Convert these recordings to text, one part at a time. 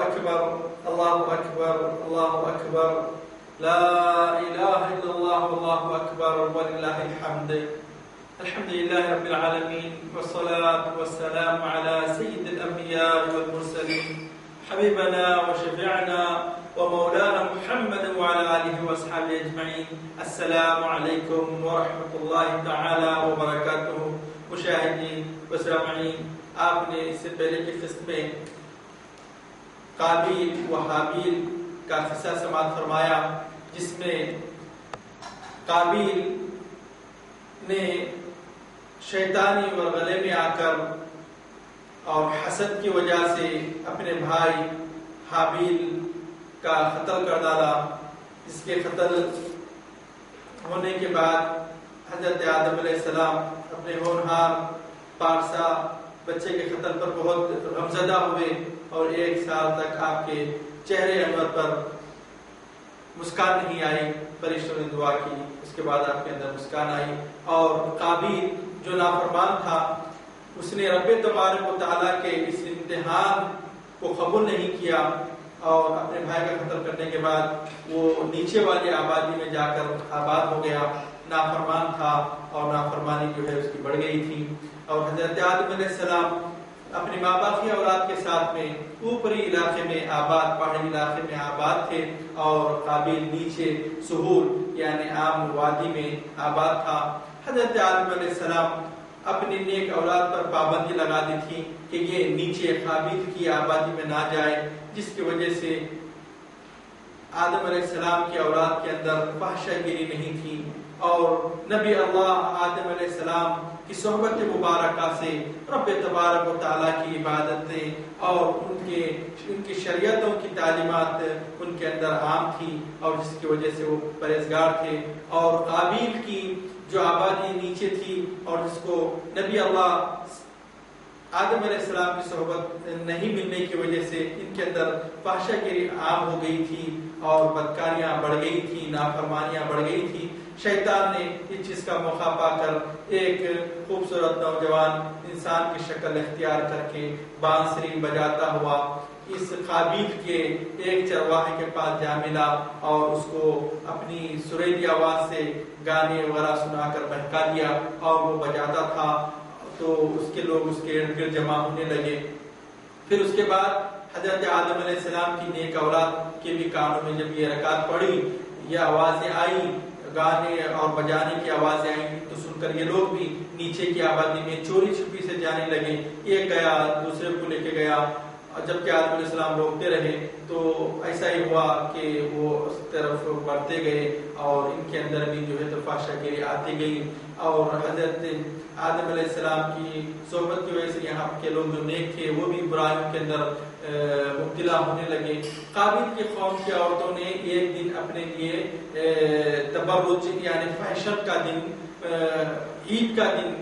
أكبر الله أكبر الله أكبر لا إله إلا الله والله أكبر ولله الحمد. الحمد لله رب العالمين والصلاة والسلام على سيد الأنبياء والمرسلين حبيبنا وشفيعنا ومولانا محمد وعلى آله وأصحابه أجمعين. السلام عليكم ورحمة الله تعالى وبركاته. مشاہدین و سامعین، آپ نے اس سے پہلے کی قسط میں قابیل و حابیل کا قصہ سماعت فرمایا، جس میں قابیل نے شیطانی ورغلے میں آ کر اور حسد کی وجہ سے اپنے بھائی حابیل کا قتل کر ڈالا، جس کے قتل ہونے کے بعد حضرت آدم علیہ السلام اپنے ہونہار پارسا بچے کے قتل پر بہت غمزدہ ہوئے اور 1 سال تک آپ کے چہرے انور پر مسکان نہیں آئی. فرشتوں نے دعا کی، اس کے بعد آپ کے اندر مسکان آئی. اور قابیل جو نافرمان تھا، اس نے رب تبارک و تعالیٰ کے اس امتحان کو قبول نہیں کیا اور اپنے بھائی کا قتل کرنے کے بعد وہ نیچے والی آبادی میں جا کر آباد ہو گیا. نافرمان تھا اور نافرمانی جو ہے اس کی بڑھ گئی تھی. اور حضرت آدم علیہ السلام اپنی ماں باقی اولاد کے ساتھ میں اوپری علاقے میں آباد، پہاڑی علاقے میں آباد تھے، اور قابیل نیچے سہول یعنی عام وادی میں آباد تھا. حضرت آدم علیہ السلام اپنی نیک اولاد پر پابندی لگا دی تھی کہ یہ نیچے قابیل کی آبادی میں نہ جائے، جس کی وجہ سے آدم علیہ السلام کی اولاد کے اندر فحشہ گیری نہیں تھی. اور نبی اللہ آدم علیہ السلام کی صحبت مبارکہ سے رب تبارک و تعالیٰ کی عبادتیں اور ان کی شریعتوں کی تعلیمات ان کے اندر عام تھی، اور جس کی وجہ سے وہ پرہیزگار تھے. اور قابیل کی جو آبادی نیچے تھی اور جس کو نبی اللہ آدم علیہ السلام کی صحبت نہیں ملنے کی وجہ سے ان کے اندر فحشہ گیری عام ہو گئی تھی اور بدکاریاں بڑھ گئی تھی، نافرمانیاں بڑھ گئی تھی. شیطان نے اس چیز کا موقع پا کر ایک خوبصورت نوجوان انسان کی شکل اختیار کر کے بانسری بجاتا ہوا اس قابیل کے ایک چرواہے کے پاس جا ملا اور اس کو اپنی سریلی آواز سے گانے وغیرہ سنا کر بہکا دیا، اور وہ بجاتا تھا تو اس کے لوگ اس کے ارد گرد جمع ہونے لگے. پھر اس کے بعد حضرت آدم علیہ السلام کی نیک اولاد کے بھی کانوں میں جب یہ رکعت پڑی، یہ آوازیں آئی، گانے اور بجانے کی آوازیں آئیں، تو سن کر یہ لوگ بھی نیچے کی آبادی میں چوری چھپی سے جانے لگے. ایک گیا دوسرے کو لے کے گیا، اور جبکہ آدم علیہ السلام روکتے رہے تو ایسا ہی ہوا کہ وہ اس طرف بڑھتے گئے اور ان کے اندر بھی جو ہے تو فحشہ گیری آتی گئی. اور حضرت آدم علیہ السلام کی صحبت کی وجہ سے یہاں کے لوگ جو نیک تھے وہ بھی برائیوں کے اندر مبتلا ہونے لگے. قابیل کی قوم کی عورتوں نے ایک دن اپنے لیے تبرج یعنی فحشت کا دن، عید کا دن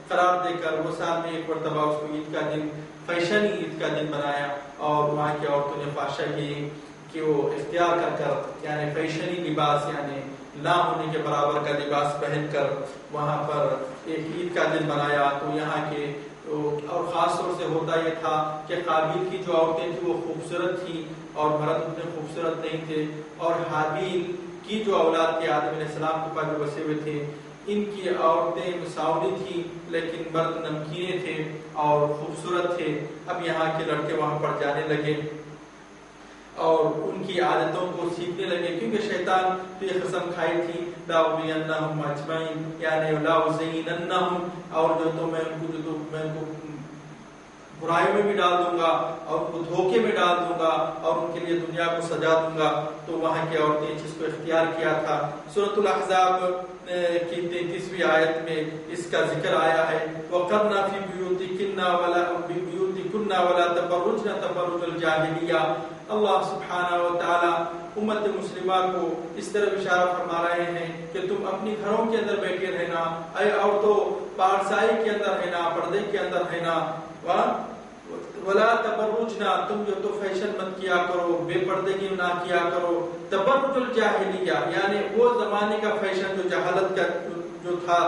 قرار دے کر وہ سال میں ایک مرتبہ اس کو عید کا دن، فیشنی عید کا دن بنایا. اور وہاں کی عورتوں نے فحشہ کی کہ وہ اختیار کر یعنی فیشنی لباس یعنی نہ ہونے کے برابر کا لباس پہن کر وہاں پر ایک عید کا دن بنایا. تو یہاں کے اور خاص طور سے ہوتا یہ تھا کہ قابیل کی جو عورتیں تھیں وہ خوبصورت تھیں اور مرد اتنے خوبصورت نہیں تھے، اور حابیل کی جو اولاد تھی آدم علیہ السلام کے پاس جو بسے ہوئے تھے ان کی عورتیں مساوی تھیں لیکن مرد نمکینے تھے اور خوبصورت تھے. اب یہاں کے لڑکے وہاں پر جانے لگے اور ان کی عادتوں کو سیکھنے لگے، کیونکہ شیطان تو یہ قسم کھائی تھی لَأُغْوِيَنَّهُمْ أَجْمَعِينَ یعنی لَأُزَيِّنَنَّهُمْ، اور جو تو میں ان کو برائیوں میں بھی ڈال دوں گا اور ان کو دھوکے میں ڈال دوں گا اور ان کے لیے دنیا کو سجا دوں گا. تو وہاں کی عورتیں اس چیز کو اختیار کیا تھا. سورۃ الاحزاب کی 33ویں آیت میں اس کا ذکر آیا ہے، وَقَرْنَ فِي بُيُوتِكُنَّ وَلَا تَبَرُّجْنَ تَبَرُّجَ الْجَاهِلِيَّةِ. اللہ سبحانہ و تعالی امت مسلمہ کو اس طرح اشارہ فرما رہے ہیں کہ تم اپنی گھروں کے اندر بیٹھے رہنا، اے عورتوں پارسائی کے اندر رہنا، پردے کے اندر رہنا. ولا تبرجنا، تم جو تو فیشن مت کیا کرو، بے پردگی نہ کیا کرو. تبرج الجاہلیہ یعنی وہ زمانے کا فیشن جو جہالت کا جو تھا،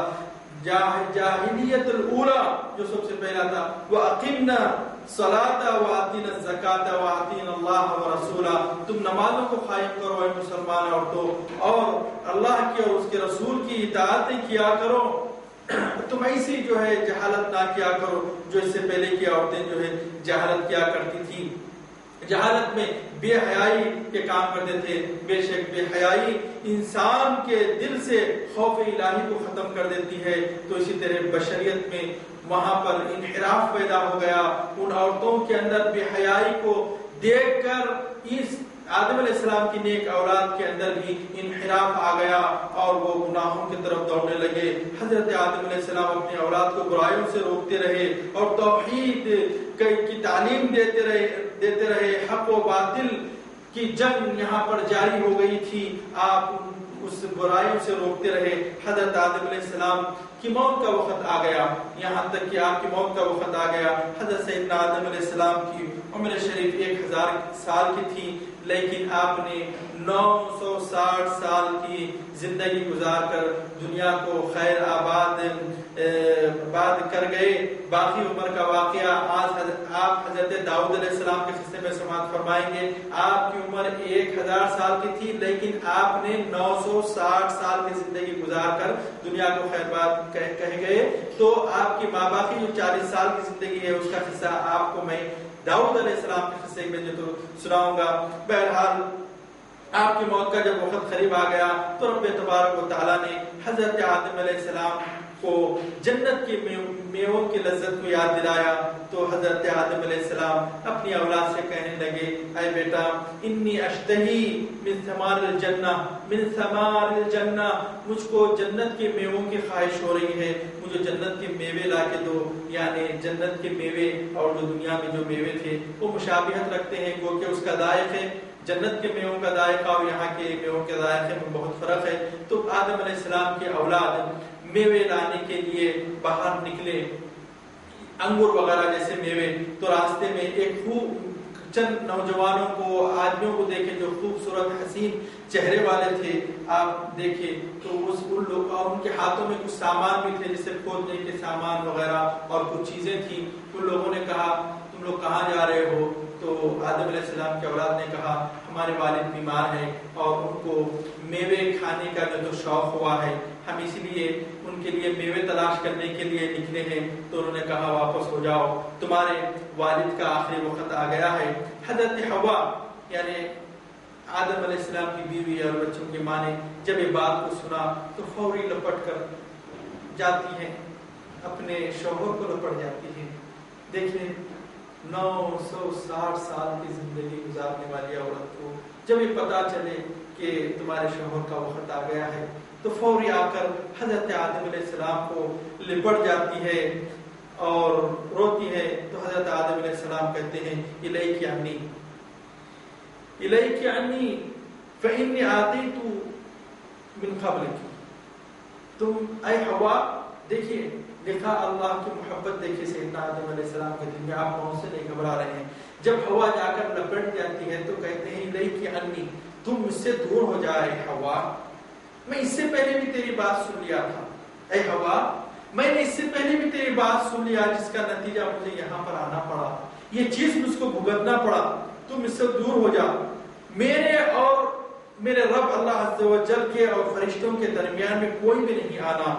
جاہلیت الاولی جو سب سے پہلا تھا. واقمنا الصلاۃ وآتینا الزکاۃ وآتینا اللہ ورسولہ، تم نمازوں کو قائم کرو اے مسلمان عورتوں، اور اللہ کی اور اس کے رسول کی اطاعتیں کیا کرو، تم ایسی جو ہے جہالت نہ کیا کرو جو اس سے پہلے کی عورتیں جو ہے جہالت کیا کرتی تھی۔ جہالت میں بے حیائی کے کام کرتے تھے۔ بے شک بے حیائی انسان کے دل سے خوف الہی کو ختم کر دیتی ہے، تو اسی طرح بشریت میں وہاں پر انحراف پیدا ہو گیا۔ ان عورتوں کے اندر بے حیائی کو دیکھ کر اس آدم علیہ السلام کی نیک اولاد کے اندر بھی انحراف آ گیا اور وہ گناہوں کی طرف دوڑنے لگے۔ حضرت آدم علیہ السلام اپنی اولاد کو برائیوں سے روکتے رہے اور توحید کی تعلیم دیتے رہے۔ حق و باطل کی جنگ یہاں پر جاری ہو گئی تھی، آپ اس برائیوں سے روکتے رہے۔ حضرت آدم علیہ السلام کی موت کا وقت آ گیا، یہاں تک کہ آپ کی موت کا وقت آ گیا۔ حضرت سیدنا آدم علیہ السلام کی عمر شریف 1000 سال کی تھی، لیکن آپ نے 960 سال کی زندگی گزار کر دنیا کو خیر آباد کر گئے۔ باقی عمر کا واقعہ آج آپ حضرت داؤد علیہ السلام کے قصے میں سماعت فرمائیں گے۔ آپ کی عمر 1000 سال کی تھی، لیکن آپ نے 960 سال کی زندگی گزار کر دنیا کو خیر آباد کہے گئے۔ تو آپ کی ماں باقی جو 40 سال کی زندگی ہے اس کا قصہ آپ کو میں داؤد علیہ السلام کے قصے میں جو تو سناؤں گا۔ بہرحال آپ کی موت کا جب وقت قریب آ گیا تو رب تبارک و تعالیٰ نے حضرت آدم علیہ السلام کو جنت کی میووں کی لذت کو یاد دلایا۔ تو حضرت آدم علیہ السلام اپنی اولاد سے کہنے لگے، اے بیٹا، انی اشتہی من ثمار الجنہ، مجھ کو جنت کے میووں کی خواہش ہو رہی ہے، مجھے جنت کے میوے لا کے دو۔ یعنی جنت کے میوے اور جو دنیا میں جو میوے تھے وہ مشابہت رکھتے ہیں، گو کہ اس کا ذائقہ جنت کے میووں کا ذائقہ اور یہاں کے میووں کے ذائقے میں بہت فرق ہے۔ تو آدم علیہ السلام کے اولاد میوے لانے کے لیے باہر نکلے، انگور وغیرہ جیسے میوے۔ تو راستے میں ایک چند نوجوانوں کو، آدمیوں کو دیکھے جو خوبصورت حسین چہرے والے تھے، آپ دیکھے تو ان لوگ اور ان کے ہاتھوں میں کچھ سامان بھی تھے جیسے کھودنے کے سامان وغیرہ اور کچھ چیزیں تھیں۔ ان لوگوں نے کہا، تم لوگ کہاں جا رہے ہو؟ تو آدم علیہ السلام کے اولاد نے کہا، ہمارے والد بیمار ہیں اور ان کو میوے کھانے کا جو شوق ہوا ہے، ہم اسی لیے ان کے لیے میوے تلاش کرنے کے لیے نکلے ہیں۔ تو انہوں نے کہا، واپس ہو جاؤ، تمہارے والد کا آخری وقت آ گیا ہے۔ حضرت حوا یعنی آدم علیہ السلام کی بیوی اور بچوں کی ماں نے جب یہ بات کو سنا تو فوری لپٹ کر جاتی ہیں، اپنے شوہر کو لپٹ جاتی ہیں۔ دیکھیں 960 سال کی زندگی گزارنے والی عورت کو جب یہ پتا چلے کہ تمہارے شوہر کا وقت آ گیا ہے تو فوری آ کر حضرت آدم علیہ السلام کو لپٹ جاتی ہے اور روتی ہے۔ تو حضرت آدم علیہ السلام کہتے ہیں، الیک عنی الیک عنی فإنی آتیت من قبلک، تم اے حوا، دیکھیے دیکھا اللہ کی محبت، دیکھیے سیدنا آدم علیہ السلام کے دل میں، آپ کون سے نہیں گھبرا رہے ہیں۔ جب ہوا جا کر لپٹ جاتی ہے تو کہتے ہیں، الیک عنی، تم مجھ سے دور ہو جائے ہوا، میں اس سے پہلے بھی تیری بات سن لیا تھا۔ اے ہوا، میں نے اس سے پہلے بھی تیری بات سن لیا، جس کا نتیجہ مجھے یہاں پر آنا پڑا، یہ چیز مجھ کو بھگتنا پڑا، تم اس سے دور ہو جا۔ میرے اور میرے رب اللہ عز و جل کے اور فرشتوں کے درمیان میں کوئی بھی نہیں آنا۔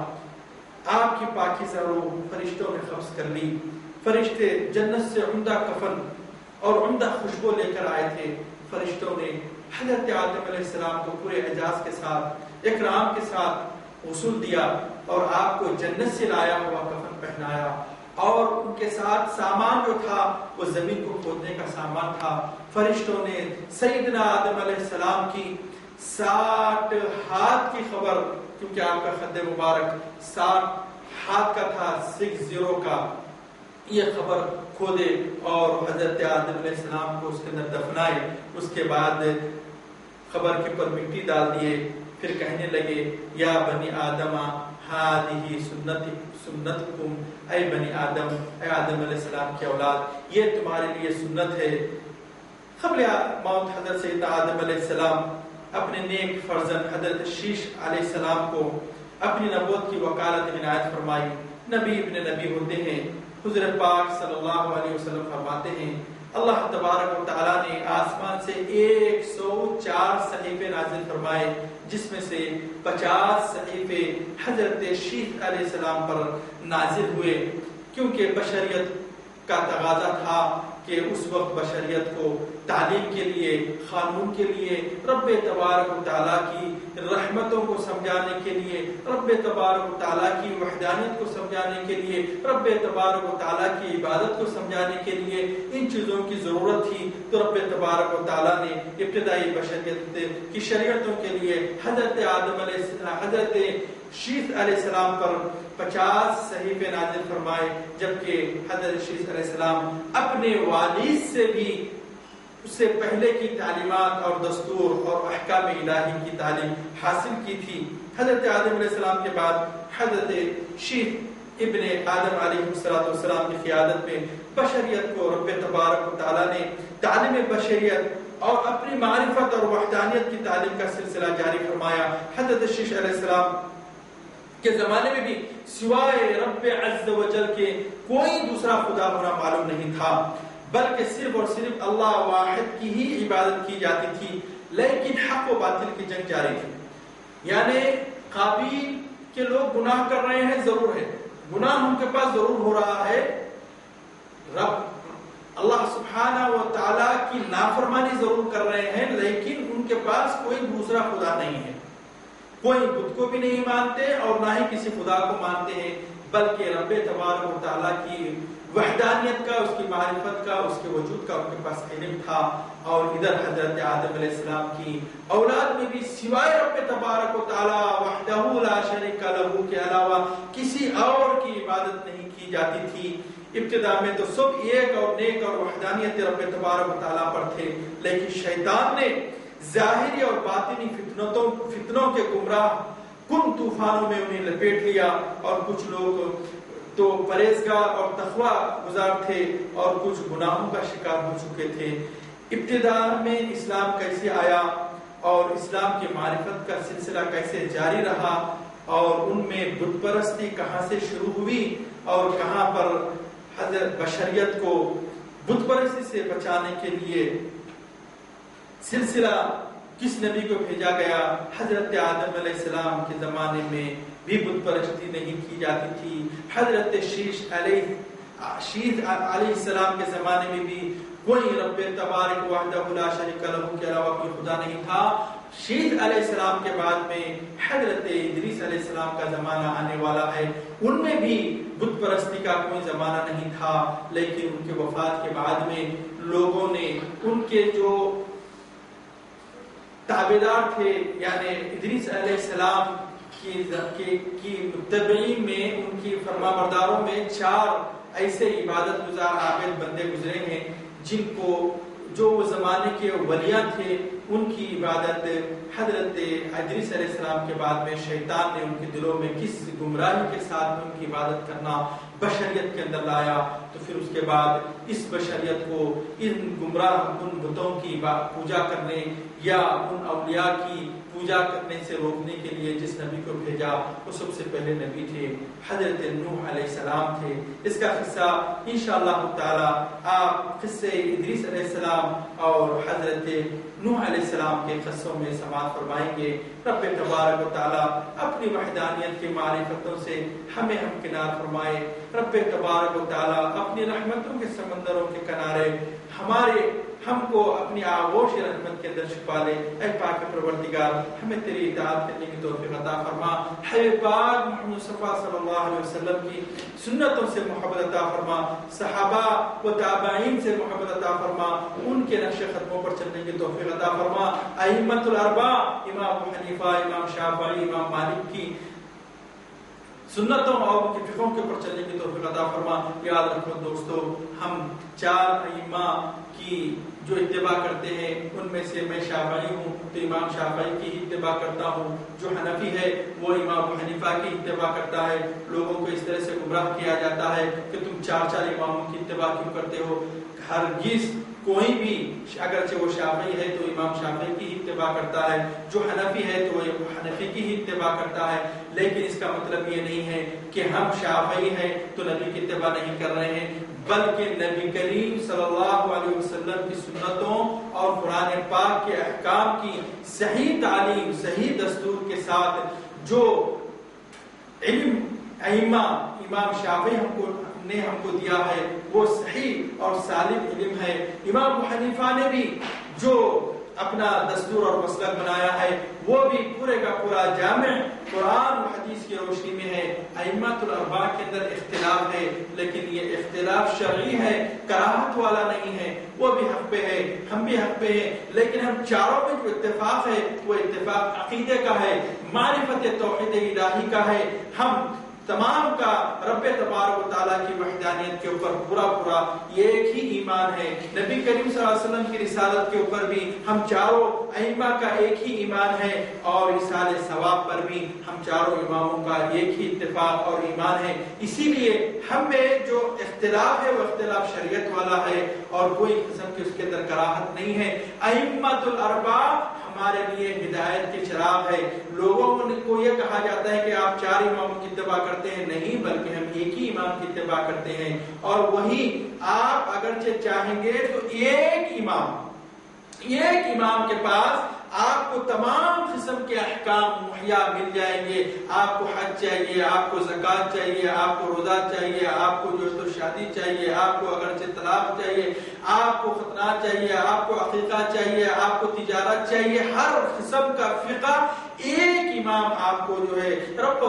آپ کی پاکیزہ روح فرشتوں نے قبض کر لی۔ فرشتے جنت سے عمدہ کفن اور عمدہ خوشبو لے کر آئے تھے۔ فرشتوں نے حضرت آدم علیہ السلام کو پورے اعزاز کے ساتھ، اکرام کے ساتھ غسل دیا اور آپ کو جنت سے لایا ہوا کفن پہنایا، اور ان کے ساتھ سامان جو تھا وہ زمین کو کھودنے کا سامان تھا۔ فرشتوں نے سیدنا آدم علیہ السلام کی 60 ہاتھ کی خبر، کیونکہ آپ کا خد مبارک 60 ہاتھ کا تھا، 60 کا، یہ خبر کھودے اور حضرت آدم علیہ السلام کو اس کے اندر دفنائے۔ اس کے بعد خبر کے پر مٹی ڈال دیے، پھر کہنے لگے، یا بنی آدم ہذہ سنتکم، اے بنی آدم، اے آدم علیہ السلام کی اولاد، یہ تمہارے لیے سنت ہے۔ قبل موت حضرت سیدنا آدم علیہ السلام اپنے نیک فرزند حضرت شیش علیہ السلام کو اپنی نبوت کی وکالت عنایت فرمائی۔ نبی ابن نبی ہوتے ہیں، حضور پاک صلی اللہ علیہ وسلم فرماتے ہیں اللہ تبارک و تعالیٰ نے آسمان سے 104 صحیفے نازل فرمائے، جس میں سے 50 صحیفے حضرت شیخ علیہ السلام پر نازل ہوئے، کیونکہ بشریت کا تقاضا تھا کہ اس وقت بشریت کو تعلیم کے لیے، قانون کے لیے، رب تبارک و تعالیٰ کی رحمتوں کو سمجھانے کے لیے، رب تبارک و تعالیٰ کی وحدانیت کو سمجھانے کے لیے، رب تبارک و تعالیٰ کی عبادت کو سمجھانے کے لیے ان چیزوں کی ضرورت تھی۔ تو رب تبارک و تعالیٰ نے ابتدائی بشریت کی شریعتوں کے لیے حضرت آدم علیہ السلام، حضرت شیخ علیہ السلام پر 50 صحیفے نازل فرمائے، جبکہ حضرت شیخ علیہ السلام اپنے والد سے بھی اس سے پہلے کی تعلیمات اور دستور اور احکام الہی کی تعلیم حاصل کی تھی۔ حضرت آدم علیہ السلام کے بعد حضرت شیخ ابن آدم علیہ السلام کی قیادت میں بشریت کو رب تبارک و تعالیٰ نے تعلیم بشریت اور اپنی معرفت اور وحدانیت کی تعلیم کا سلسلہ جاری فرمایا۔ حضرت شیخ علیہ السلام کے زمانے میں بھی سوائے رب عز و جل کے کوئی دوسرا خدا ہونا معلوم نہیں تھا، بلکہ صرف اور صرف اللہ واحد کی ہی عبادت کی جاتی تھی، لیکن حق و باطل کی جنگ جاری تھی۔ یعنی قابیل کے لوگ گناہ کر رہے ہیں، ضرور ہے گناہ ان کے پاس ضرور ہو رہا ہے، رب اللہ سبحانہ و تعالیٰ کی نافرمانی ضرور کر رہے ہیں، لیکن ان کے پاس کوئی دوسرا خدا نہیں ہے، کوئی بت کو بھی نہیں مانتے اور نہ ہی کسی خدا کو مانتے ہیں، بلکہ رب تبارک و تعالیٰ کی وحدانیت کا، اس کی معرفت کا، اس کے وجود کا ان کے پاس علم تھا۔ اور ادھر حضرت آدم علیہ السلام کی اولاد میں بھی سوائے رب تبارک و تعالیٰ وحدہ لا شریک لہ کے علاوہ کسی اور کی عبادت نہیں کی جاتی تھی۔ ابتدا میں تو سب ایک اور نیک اور وحدانیت رب تبارک و تعالیٰ پر تھے، لیکن شیطان نے ظاہری اور باطنی فتنوں کے گمراہ کن طوفانوں میں انہیں لپیٹ لیا، اور کچھ لوگ تو پرہیزگار اور تقویٰ گزار تھے اور کچھ گناہوں کا شکار ہو چکے تھے۔ ابتدا میں اسلام کیسے آیا اور اسلام کی معرفت کا سلسلہ کیسے جاری رہا، اور ان میں بت پرستی کہاں سے شروع ہوئی اور کہاں پر حضرت بشریت کو بت پرستی سے بچانے کے لیے سلسلہ کس نبی کو بھیجا گیا۔ حضرت آدم علیہ السلام کے زمانے میں بھی بت پرستی نہیں کی جاتی تھی، حضرت شیش علیہ السلام کے زمانے میں بھی کوئی رب تبارک وحدہ لا شریک لہ کے علاوہ کوئی خدا نہیں تھا۔ شیش علیہ السلام کے بعد میں حضرت ادریس علیہ السلام کا زمانہ آنے والا ہے، ان میں بھی بت پرستی کا کوئی زمانہ نہیں تھا، لیکن ان کے وفات کے بعد میں لوگوں نے ان کے جو تابعدار تھے، یعنی ادریس علیہ السلام کی متبعین میں، ان کی فرما برداروں میں 4 ایسے عبادت گزار عابد بندے گزرے ہیں، جن کو جو زمانے کے ولیاں تھے ان کی عبادت حضرت ادریس علیہ السلام کے بعد میں شیطان نے ان کے دلوں میں کس گمراہی کے ساتھ ان کی عبادت کرنا بشریت کے اندر لایا، تو پھر اس کے بعد اس بشریت کو ان گمراہ کن بتوں کی پوجا کرنے یا ان اولیاء کی پوجا کرنے سے روکنے کے لیے جس نبی کو بھیجا وہ سب سے پہلے نبی تھے، حضرت نوح علیہ السلام تھے۔ اس کا قصہ انشاءاللہ تعالی آپ قصے ادریس علیہ السلام اور حضرت نوح علیہ السلام کے قصوں میں سماعت فرمائیں گے۔ رب تبارک و تعالی اپنی وحدانیت کی معرفتوں سے ہمیں ہمکنار فرمائے۔ رب تبارک و تعالی اپنی رحمتوں کے سمندروں کے کنارے ہم کو اپنی آغوش رحمت کے اندر چھپا لے۔ اے پاک پروردگار ہمیں تیری اطاعت کرنے کی توفیق عطا فرما، حبیب پاک محمد مصطفیٰ صلی اللہ علیہ وسلم کی سنتوں سے محبت عطا فرما، صحابہ و تابعین سے محبت عطا فرما، ان کے نقش قدموں پر چلنے کی توفیق عطا فرما۔ ائمۃ الاربعہ امام ابو حنیفہ، امام شافعی، امام مالک کی سنتوں اور ان کے فقہوں کے اوپر چلنے کی توفیق عطا فرما۔ یاد رکھو دوستو، ہم 4 ائمہ کی جو اتباع کرتے ہیں ان میں سے میں شافعی ہوں تو امام شافعی کی اتباع کرتا ہوں، جو حنفی ہے وہ امام ابو حنیفہ کی اتباع کرتا ہے۔ لوگوں کو اس طرح سے گمراہ کیا جاتا ہے کہ تم 4 اماموں کی اتباع کیوں کرتے ہو؟ ہرگز کوئی بھی اگرچہ وہ شافعی ہے تو امام شافعی کی ہی اتباع کرتا ہے، جو حنفی ہے تو وہ حنفی کی ہی اتباع کرتا ہے، لیکن اس کا مطلب یہ نہیں ہے کہ ہم شافعی ہیں تو نبی کی اتباع نہیں کر رہے ہیں، بلکہ نبی کریم صلی اللہ علیہ وسلم کی سنتوں اور قرآن پاک کے احکام کی صحیح تعلیم، صحیح دستور کے ساتھ جو علم ائمہ امام شافعی نے ہم کو دیا ہے وہ صحیح اور سالم علم ہے۔ امام ابو حنیفہ نے بھی جو اپنا دستور اور مسلک بنایا ہے وہ بھی پورے کا پورا جامع قرآن و حدیث کی روشنی میں ہے۔ ائمۃ الاربعہ کے اندر اختلاف ہے، لیکن یہ اختلاف شرعی ہے، کراہت والا نہیں ہے، وہ بھی حق پہ ہے، ہم بھی حق پہ ہیں، لیکن ہم چاروں میں جو اتفاق ہے وہ اتفاق عقیدے کا ہے، معرفت توحید الہی کا ہے۔ ہم تمام کا رب تبارک و تعالیٰ کی وحدانیت کے اوپر پورا ایک ہی ایمان ہے۔ نبی کریم صلی اللہ علیہ وسلم کی رسالت کے اوپر بھی ہم چاروں ائمہ کا ایک ہی ایمان ہے، اور رسالہ ثواب پر بھی ہم چاروں اماموں کا ایک ہی اتفاق اور ایمان ہے۔ اسی لیے ہم میں جو اختلاف ہے وہ اختلاف شریعت والا ہے، اور کوئی قسم کی اس کے اندر کراہت نہیں ہے۔ ائمۃ الاربعہ ہمارے لیے ہدایت کے چراغ ہے۔ لوگوں کو یہ کہا جاتا ہے کہ آپ چار اماموں کی اتباع کرتے ہیں، نہیں، بلکہ ہم ایک ہی امام کی اتباع کرتے ہیں، اور وہی آپ اگرچہ چاہیں گے تو ایک امام کے پاس آپ کو تمام قسم کے احکام مہیا مل جائیں گے۔ آپ کو حج چاہیے، آپ کو زکوٰۃ چاہیے، آپ کو روزہ چاہیے، آپ کو جو تو شادی چاہیے، آپ کو اگرچہ طلاق چاہیے، آپ کو ختنہ چاہیے، آپ کو عقیقہ چاہیے، آپ کو تجارت چاہیے، ہر قسم کا فقہ ایک امام آپ کو جو ہے رب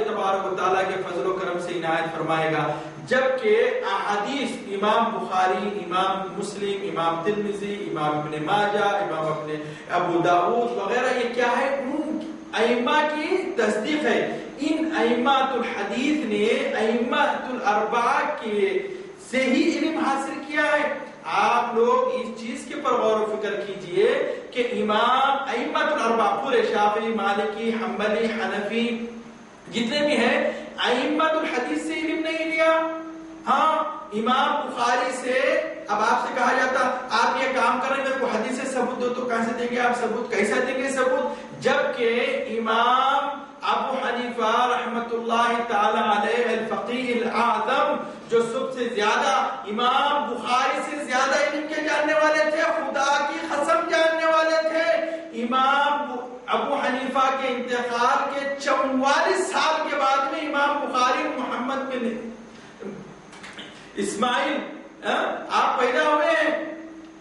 تبارک و تعالیٰ کے فضل و کرم سے عنایت فرمائے گا۔ جبکہ احادیث امام بخاری، امام مسلم، امام ترمذی، امام ابن ماجہ، امام اپنے ابو داؤد وغیرہ، یہ کیا ہے؟ ان ائمہ کی تصدیق ہے۔ ان ائمۃ الحدیث نے ائمۃ الاربعہ کے سے ہی علم حاصل کیا ہے۔ آپ لوگ اس چیز کے پر غور و فکر کیجئے کہ امام ائمۃ الاربعہ پورے شافعی، مالکی، حنبلی، حنفی جتنے بھی ہیں، ائمۃ الحدیث سے علم نہیں لیا۔ ہاں، امام بخاری سے اب آپ سے کہا جاتا آپ یہ کام کر رہے ہیں، میرے کو حدیث سے ثبوت دو، تو کہاں سے دیں گے آپ ثبوت؟ کیسا دیں گے ثبوت؟ جبکہ امام ابو حنیفہ رحمت اللہ تعالی علیہ الفقیہ الاعظم، جو سب سے زیادہ امام بخاری سے زیادہ علم کے جاننے والے تھے، خدا کی قسم جاننے والے تھے، امام ابو حنیفہ کے انتقال کے 44 سال کے بعد میں امام بخاری محمد بن اسماعیل آپ پیدا ہوئے ہیں۔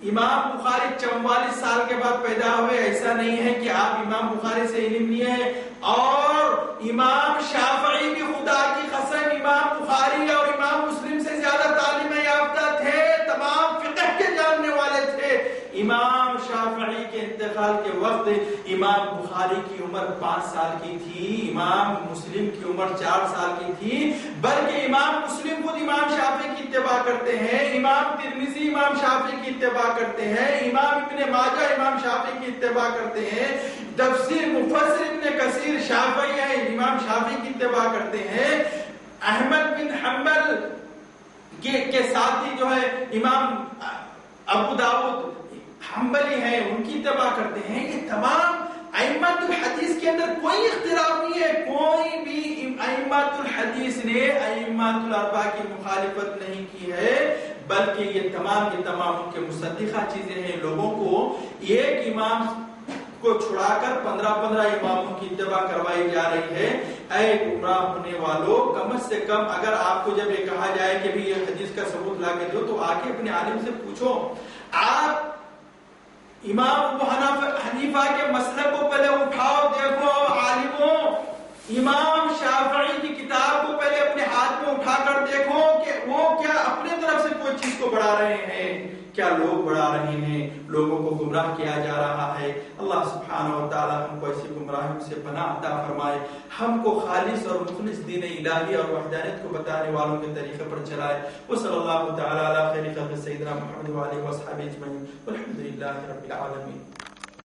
امام بخاری 44 سال کے بعد پیدا ہوئے، ایسا نہیں ہے کہ آپ امام بخاری سے علم لیے ہیں۔ اور امام شافعی بھی خدا کی قسم امام بخاری اور امام مسلم سے زیادہ تعلیم یافتہ تھے، تمام فقہ کے جاننے والے تھے۔ امام شافعی کے انتقال کے وقت امام بخاری کی عمر 5 سال کی تھی، امام مسلم کی عمر 4 سال کی تھی، بلکہ امام مسلم خود امام شافعی کی اتباع کرتے ہیں، امام ترمذی امام شافعی کی اتباع کرتے ہیں، امام ابن ماجہ امام شافعی کی اتباع کرتے ہیں، تفسیر مفسر ابن کثیر شافعی ہیں، امام شافعی کی اتباع کرتے ہیں، احمد بن حنبل کے ساتھی جو ہے امام ابو داؤد حنبلی ہیں، ان کی اتباع کرتے ہیں۔ یہ تمام ائمۃ الحدیث کے اندر کوئی اختلاف نہیں ہے، کوئی بھی ائمۃ الحدیث نے ائمۃ الاربعہ کی مخالفت نہیں کی ہے، بلکہ یہ تمام کے تمام ان کے مصدقہ چیزیں ہیں۔ لوگوں کو ایک امام کو چھڑا کر 15 اماموں کی اتباع کروائی جا رہی ہے۔ اے گمراہ ہونے والوں، کم سے کم اگر آپ کو جب یہ کہا جائے کہ بھی یہ حدیث کا ثبوت لا کے دو، تو آ کے اپنے عالم سے پوچھو۔ آپ امام ابو حنیفہ کے مسلک کو پہلے اٹھاؤ، دیکھو عالموں، امام شافعی کی کتاب کو پہلے اپنے ہاتھ میں اٹھا کر دیکھو کہ وہ کیا اپنے طرف سے کوئی چیز کو بڑھا رہے ہیں، کیا لوگ بڑھا رہے ہیں، لوگوں کو گمراہ کیا جا رہا ہے۔ اللہ سبحانہ و تعالی ہم کو ایسی گمراہیوں سے پناہ عطا فرمائے، ہم کو خالص اور مخلص دین الہی اور وحدانیت کو بتانے والوں کے طریقے پر چلائے۔ وصلی اللہ تعالی علی خیر خلق سیدنا محمد وعلى آله وصحبه اجمعین، والحمد للہ رب العالمین۔